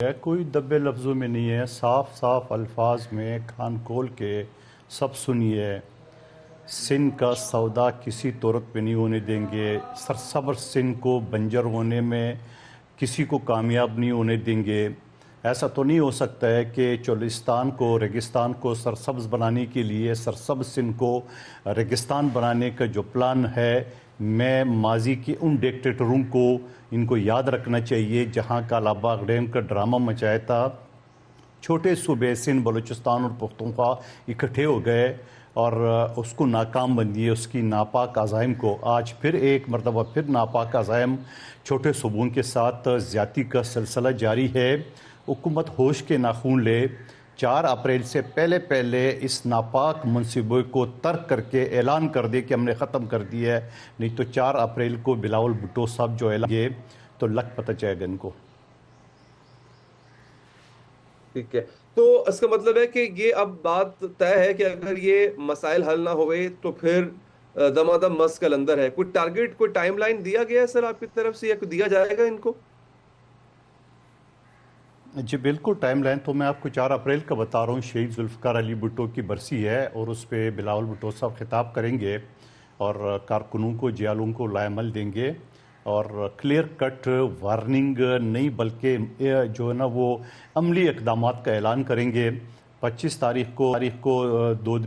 ہے، کوئی دبے لفظوں میں نہیں ہے، صاف صاف الفاظ میں کان کھول کے سب سنیے۔ سندھ کا سودا کسی صورت پہ نہیں ہونے دیں گے، سرسبر سندھ کو بنجر ہونے میں کسی کو کامیاب نہیں ہونے دیں گے۔ ایسا تو نہیں ہو سکتا ہے کہ چولستان کو، ریگستان کو سرسبز بنانے کے لیے سرسبز سندھ کو ریگستان بنانے کا جو پلان ہے، میں ماضی کے ان ڈکٹیٹروں کو ان کو یاد رکھنا چاہیے جہاں کالا باغ ڈیم کا ڈرامہ مچایا تھا۔ چھوٹے صوبے سندھ، بلوچستان اور پختونخوا اکٹھے ہو گئے اور اس کو ناکام بندیے، اس کی ناپاک عزائم کو آج پھر ایک مرتبہ پھر ناپاک عزائم چھوٹے صوبوں کے ساتھ زیادتی کا سلسلہ جاری ہے۔ حکومت ہوش کے ناخون لے، 4 اپریل سے پہلے اس ناپاک منصوبے کو ترک کر کے اعلان کر دے کہ ہم نے ختم کر دیا ہے، نہیں تو 4 اپریل کو بلاول بھٹو صاحب جو اعلان کیے تو لگ پتہ چاہے گا ان کو۔ ٹھیک ہے، تو اس کا مطلب ہے کہ یہ اب بات طے ہے کہ اگر یہ مسائل حل نہ ہوئے تو پھر دمادم مس کا لندر ہے۔ کوئی ٹارگیٹ، کوئی ٹائم لائن دیا گیا ہے سر آپ کی طرف سے، یا کوئی دیا جائے گا ان کو؟ جی بالکل، ٹائم لائن تو میں آپ کو 4 اپریل کا بتا رہا ہوں۔ شہید ذوالفقار علی بھٹو کی برسی ہے اور اس پہ بلاول بھٹو صاحب خطاب کریں گے اور کارکنوں کو، جیالوں کو لائحہ دیں گے اور کلیئر کٹ وارننگ نہیں بلکہ جو ہے نا وہ عملی اقدامات کا اعلان کریں گے۔ 25 تاریخ کو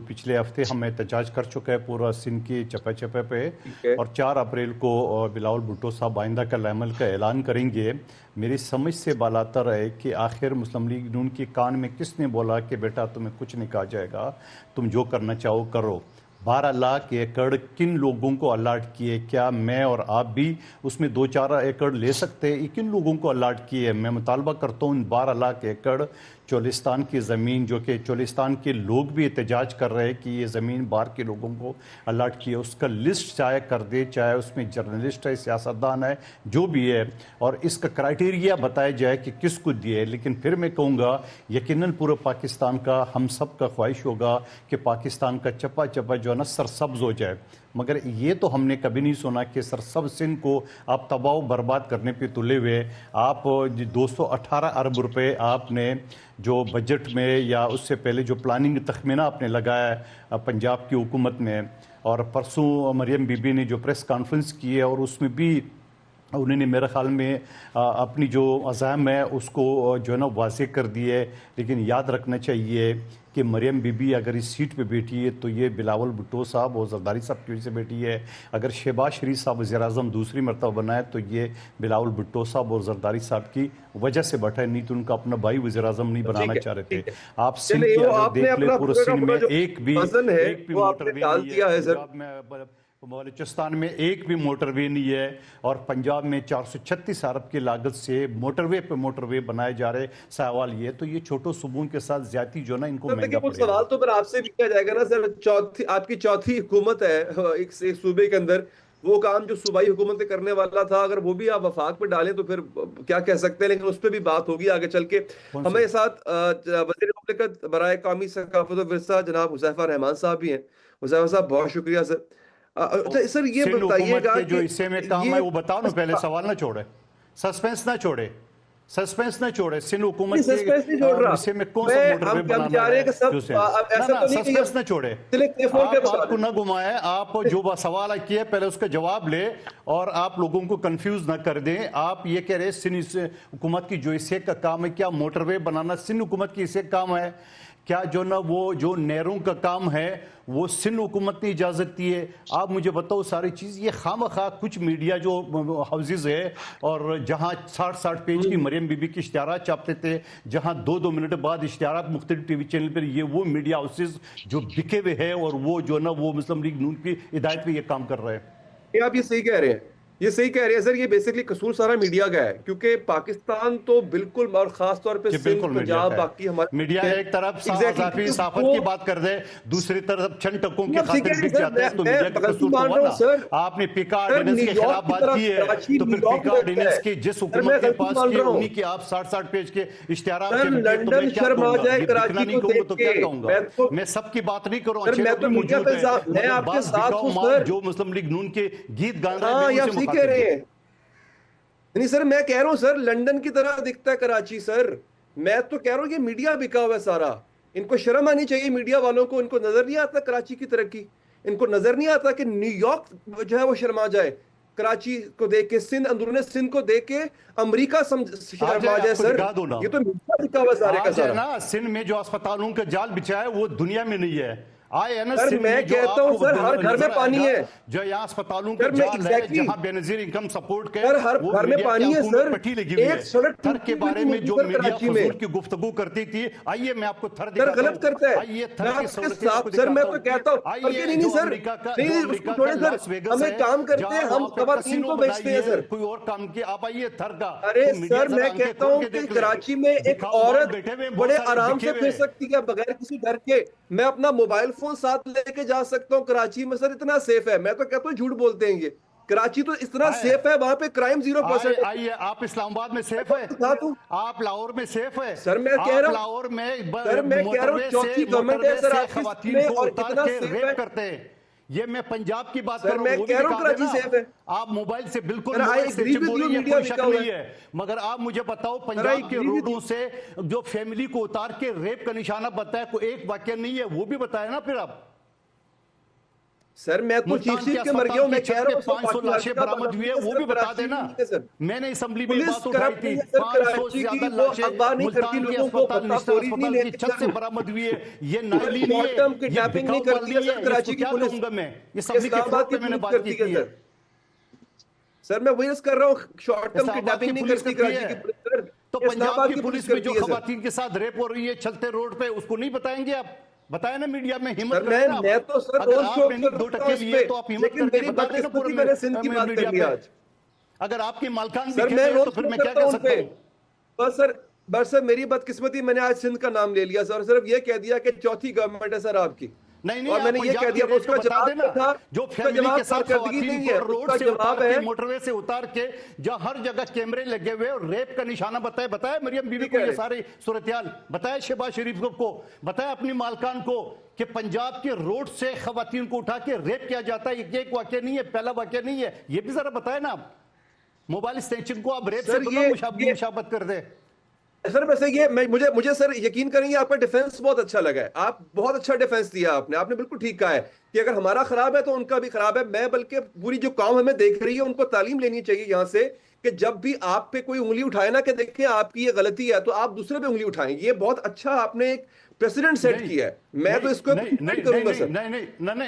پچھلے ہفتے ہم احتجاج کر چکے ہیں پورا سندھ کی چپے چپے پہ، اور 4 اپریل کو بلاول بھٹو صاحب آئندہ کا لائحہ کا اعلان کریں گے۔ میری سمجھ سے بالاتر ہے کہ آخر مسلم لیگ نون کے کان میں کس نے بولا کہ بیٹا تمہیں کچھ نہیں کہا جائے گا، تم جو کرنا چاہو کرو۔ 12 لاکھ ایکڑ کن لوگوں کو الاٹ کیے؟ کیا میں اور آپ بھی اس میں 2-4 ایکڑ لے سکتے ہیں؟ کن لوگوں کو الاٹ کیے؟ میں مطالبہ کرتا ہوں 12 لاکھ ایکڑ چولستان کی زمین، جو کہ چولستان کے لوگ بھی احتجاج کر رہے ہیں کہ یہ زمین باہر کے لوگوں کو الاٹ کی ہے، اس کا لسٹ چاہے کر دے، چاہے اس میں جرنلسٹ ہے، سیاستدان ہے، جو بھی ہے، اور اس کا کرائٹیریا بتایا جائے کہ کس کو دیے۔ لیکن پھر میں کہوں گا یقیناً پورے پاکستان کا، ہم سب کا خواہش ہوگا کہ پاکستان کا چپا چپا جو ہے نا سرسبز ہو جائے، مگر یہ تو ہم نے کبھی نہیں سنا کہ سرسبز سندھ کو آپ تباہ و برباد کرنے پہ تلے ہوئے۔ آپ 218 ارب روپے آپ نے جو بجٹ میں یا اس سے پہلے جو پلاننگ تخمینہ آپ نے لگایا ہے پنجاب کی حکومت میں، اور پرسوں مریم بی بی نے جو پریس کانفرنس کی ہے اور اس میں بھی انہوں نے میرے خیال میں اپنی جو عزائم ہے اس کو جو ہے نا واضح کر دی ہے۔ لیکن یاد رکھنا چاہیے کہ مریم بی بی اگر اس سیٹ پہ بیٹھی ہے تو یہ بلاول بھٹو صاحب اور زرداری صاحب کی وجہ سے بیٹھی ہے، اگر شہباز شریف صاحب وزیر اعظم دوسری مرتبہ بنائے تو یہ بلاول بھٹو صاحب اور زرداری صاحب کی وجہ سے بیٹھا ہے، نہیں تو ان کا اپنا بھائی وزیر اعظم نہیں بنانا چاہ رہے تھے۔ آپ سندھ کی اگر دیکھ لیں پورے سندھ میں ایک بھی موٹر وے نہیں ہے، پنجاب میں بلوچستان میں ایک بھی موٹر وے نہیں ہے، اور پنجاب میں 436 ارب کی لاگت سے موٹر وے بنائے جا رہے۔ سوال یہ تو یہ چھوٹوں صوبوں کے ساتھ زیادتی جو نا ان کو مہنگا پڑے گا۔ سوال تو پھر آپ سے بھی کیا جائے گا نا سر، آپ کی چوتھی حکومت ہے ایک صوبے کے اندر، وہ کام جو صوبائی حکومت کرنے والا تھا اگر وہ بھی آپ وفاق پہ ڈالیں تو پھر کیا کہہ سکتے ہیں، لیکن اس پہ بھی بات ہوگی آگے چل کے۔ ہمارے ساتھ وزیر مملکت برائے قومی ثقافت و ورثہ جناب حذیفہ رحمان صاحب بھی ہیں۔ حذیفہ صاحب بہت شکریہ سر۔ سر یہ بتائیے گا کہ جو حصے میں کام ہے وہ بتاؤ نا، پہلے سوال نہ چھوڑے، سسپینس نہ چھوڑے، سندھ حکومت کے حصے میں کون سا موٹر وے بنانا ہے؟ سسپینس نہ چھوڑے، آپ کو نہ گھمائے، آپ جو سوال کیے پہلے اس کا جواب لے اور آپ لوگوں کو کنفیوز نہ کر دیں۔ آپ یہ کہہ رہے سندھ حکومت کی جو حصے کا کام ہے، کیا موٹر وے بنانا سندھ حکومت کی حصے کا کام ہے؟ کیا جو نا وہ جو نہروں کا کام ہے وہ سندھ حکومت نے اجازت دی ہے؟ آپ مجھے بتاؤ ساری چیز۔ یہ خواہ کچھ میڈیا جو ہاؤسز ہے اور جہاں 60 پیج کی مریم بی بی کی اشتہارات چھاپتے تھے، جہاں 2 منٹ بعد اشتہارات مختلف ٹی وی چینل پر، یہ وہ میڈیا ہاؤسز جو بکے ہوئے ہیں اور وہ جو نا وہ مسلم لیگ نون کی ہدایت پہ یہ کام کر رہے ہیں۔ آپ یہ صحیح کہہ رہے ہیں، یہ صحیح کہہ رہے ہیں سر، یہ بیسیکلی قصور سارا میڈیا کا ہے، کیونکہ پاکستان تو بالکل، اور خاص طور پہ سندھ، پنجاب، باقی ہمارے میڈیا ایک طرف صحافت کی بات کر دے، دوسری طرف چند ٹکوں کی خاطر بک جاتے ہیں، تو میڈیا کا قصور تو ہوا نا۔ آپ نے پیکا آرڈیننس کے خلاف بات کی ہے تو پھر پیکا آرڈیننس کی جس حکومت کے پاس کی انہی کی آپ 60 پیج کے اشتہارات کے بکے، تو میں کیا کہوں گا؟ یہ بکنا نہیں کہوں گا تو کیا کہوں گا؟ میں سب کی بات نہیں کروں، اچھے لوگ بھی موجود ہیں، مگر بعض بکاؤ مال جو مسلم لیگ نون کے گیت گان رہے ہیں، کہہ رہے ہیں نہیں سر میں کہہ رہا ہوں سر لندن کی طرح دکھتا ہے کراچی سر. میں تو کہہ رہا ہوں یہ میڈیا بکا ہوا ہے سارا. ان کو شرم آنی چاہیے میڈیا والوں کو. ان کو نظر نہیں آتا کراچی کی ترقی. ان کو نظر نہیں آتا کہ نیو یارک جو ہے وہ شرما جائے کراچی کو دیکھ کے, سندھ اندرون سندھ کو دیکھ کے امریکہ شرما جائے سر. یہ تو میڈیا بکا ہوا ہے سارے کا سارا. نا سندھ میں جو اسپتالوں کا جال بچھا ہے وہ دنیا میں نہیں ہے. آئے ہے نا سر سندھ میں جو کہتا ہوں سر ہر گھر میں پانی ہے. جو یہاں اسپتالوں کا سر میں جال ہے جہاں بے نظیر انکم سپورٹ کے سر ہر وہ گھر میں میڈیا کی پانی ہے آنکھوں میں سر. پٹی لگی ہوئی ایک سڑک ہے. تھر کے بارے میں جو سر میڈیا کراچی میں فضول کی گفتگو کرتی تھی, آئیے میں آپ کو تھر سر دکھاتا ہوں. غلط کرتا ہے. آئیے میں تھر کی آپ کے سہولتیں آپ کو ساتھ سر میں دکھاتا تو ہوں. کہتا ہوں آئیے نہیں جو سر امریکہ کا نہیں جو اس کو امریکہ چھوڑیں کا سر. لاس ویگس ہمیں ہے کام کرتے ہیں, جہاں ہم وہاں پہ خواتین کسینو کو بیچتے ہیں بنائی سر. ہے, کوئی اور کام کی. آپ آئیے تھر کا ارے تو میڈیا سر ذرا میں آنکھیں کہتا کھول ہوں کے کہ دیکھ لے. کراچی میں ایک دکھاؤ مال عورت بیٹھے ہوئے ہیں بڑے بہت سارے آرام بکے سے ہوئے پھر ہیں. سکتی ہے بغیر کسی ڈر کے. میں اپنا موبائل فون ساتھ لے کے جا سکتا ہوں کراچی میں سر, اتنا سیف ہے. میں تو کہتا ہوں جھوٹ بولتے ہیں یہ. کراچی تو اتنا سیف ہے, وہاں پہ کرائم 0% ہے. آئیے آپ اسلام آباد میں سیف ہے, آپ لاہور میں سیف ہے, سر میں کہہ آپ رہا لاہور میں ہوں سر میں کہہ رہا ہوں چوتھی گورنمنٹ ہے موٹروے سر سے آپ کی سٹی خواتین میں کو اور اتار اتنا کے سیف ہے. ریپ کرتے ہیں. یہ میں پنجاب کی بات کر سر رہا میں ہوں, وہ بھی کہہ رہا ہوں دکھا کراچی دینا. سیف ہے. آپ موبائل سے بالکل سر آئی موبائل ایگری سنیچنگ ود ہو یو, رہی ہے, میڈیا کوئی شک بکا ہوا نہیں ہے. ہے, مگر آپ مجھے بتاؤ سر آئی پنجاب کے ایگری ود روڈوں یو. سے جو فیملی کو اتار کے ریپ کا نشانہ بتایا, کوئی ایک واقعہ نہیں ہے, وہ بھی بتائے نا پھر آپ. سر میں تو چیخ ملتان کے چیخ کے مر گیا اسپتال ہوں. کی میں کہہ چھت رہا پہ ہوں سر 500 باقی ہر لاشیں جگہ برآمد ہوئی ہے, وہ سر بھی بتا کراچی دینا. نہیں ہے سر. میں نے اسمبلی میں یہ پولیس بات اٹھائی کرپٹ تھی, نہیں ہے سر 500 سے کراچی کی. زیادہ وہ لاشیں اغوا نہیں کرتی ملتان کے لوگوں کو, اسپتال, بتا نشتر خوری نہیں اسپتال کی لیتی چھت سے سر. برآمد ہوئی ہے. یہ سر نائلی نہیں شارٹ ٹرم ہے, یہ کڈنیپنگ نہیں بکاؤ مال کرتی ہے نہیں سر ہے. اس کو کراچی کی کیا پولیس. کہوں گا میں, اسمبلی کے اسلام فلور آباد پہ کی میں نے پولیس بات کی کرتی ہے تھی. سر. سر میں وہی کر رہا ہوں, شارٹ ٹرم اسلام آباد کی کڈنیپنگ نہیں پولیس کرتی کرتی کراچی ہے, کی پولیس سر. تو اسلام پنجاب آباد کی کی پولیس پولیس میں جو کرتی ہے سر. خواتین کے ساتھ ریپ ہو رہی ہے چلتے روڈ پہ, اس کو نہیں بتائیں گے آپ؟ بتائیں نا میڈیا میں, سر ہمت کریں نا آپ. میں تو سر اگر روز آپ شو نے نہیں دو کرتا ہوں ٹکے اس لیے پہ, تو آپ ہمت لیکن کر کے میری بتا دینا بدقسمتی میں پورے نے سندھ کی بات کر میڈیا لی پہ. آج. اگر آپ کے مالکان سر بکے میں ہوئے روز تو پھر شو میں کیا کرتا کہہ ہوں ان سکتا پہ. ہوں؟ بس سر میری بدقسمتی میں نے آج سندھ کا نام لے لیا سر, اور صرف یہ کہہ دیا کہ چوتھی گورنمنٹ ہے سر آپ کی. نہیں نہیں, اور میں آپ نے یہ کہہ پنجاب دیا, کے اس ریپ کا پہ بتا جواب دینا. کیا تھا. جو اس کا فیملی جواب کے ساتھ کارکردگی خواتین نہیں کو ہے, اس روڈ کا سے اتار جواب کے, ہے. موٹروے سے اتار کے, جہاں ہر جگہ کیمرے لگے ہوئے اور ریپ کا نشانہ بتائے مریم بیوی ٹھیک کو, یہ ہے. ساری صورتحال بتائے, شہباز شریف کو بتائے, اپنی مالکان کو, کہ پنجاب کے روڈ سے خواتین کو اٹھا کے ریپ کیا جاتا ہے. یہ ایک واقعہ نہیں ہے, پہلا واقعہ نہیں ہے, یہ بھی ذرا بتائے نا آپ. موبائل اسٹیشن کو آپ ریپ سے سر تو نہ یہ مشابت کر دے. سر ویسے یہ مجھے سر یقین کریں گے آپ کا ڈیفنس بہت اچھا لگا ہے. آپ بہت اچھا ڈیفنس دیا آپ نے بالکل ٹھیک کہا ہے کہ اگر ہمارا خراب ہے تو ان کا بھی خراب ہے. میں بلکہ پوری جو قوم ہمیں دیکھ رہی ہے ان کو تعلیم لینی چاہیے یہاں سے, کہ جب بھی آپ پہ کوئی انگلی اٹھائے نا کہ دیکھیں آپ کی یہ غلطی ہے, تو آپ دوسرے پہ انگلی اٹھائیں. یہ بہت اچھا آپ نے ایک پریسیڈنٹ سیٹ کیا ہے. میں تو اس کو اپریشیٹ کروں گا سر.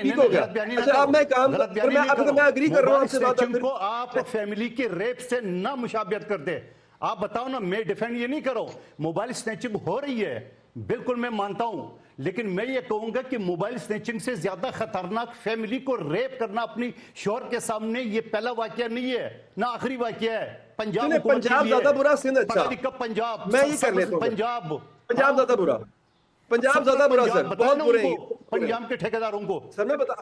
ٹھیک ہو گیا. اچھا اب میں کام غلط بیانی نہیں کرو. میں اگری کر رہا ہوں موبائل آپ سے بات. اسٹیچنگ کو آپ فیملی کے ریپ سے نہ مشابہت کر دے. آپ بتاؤ نا, میں ڈیفینڈ یہ نہیں کرو, موبائل سنیچنگ ہو رہی ہے, بالکل میں مانتا ہوں, لیکن میں یہ کہوں گا کہ موبائل سنیچنگ سے زیادہ خطرناک فیملی کو ریپ کرنا اپنی شوہر کے سامنے, یہ پہلا واقعہ نہیں ہے نہ آخری واقعہ ہے. پنجاب زیادہ برا, سندھ اچھا. پنجاب میں یہ کر لیتا ہوں. پنجاب زیادہ برا, پنجاب زیادہ برا سر, بہت برے ہیں پنجاب کے ٹھیکیداروں کو. سر میں بتا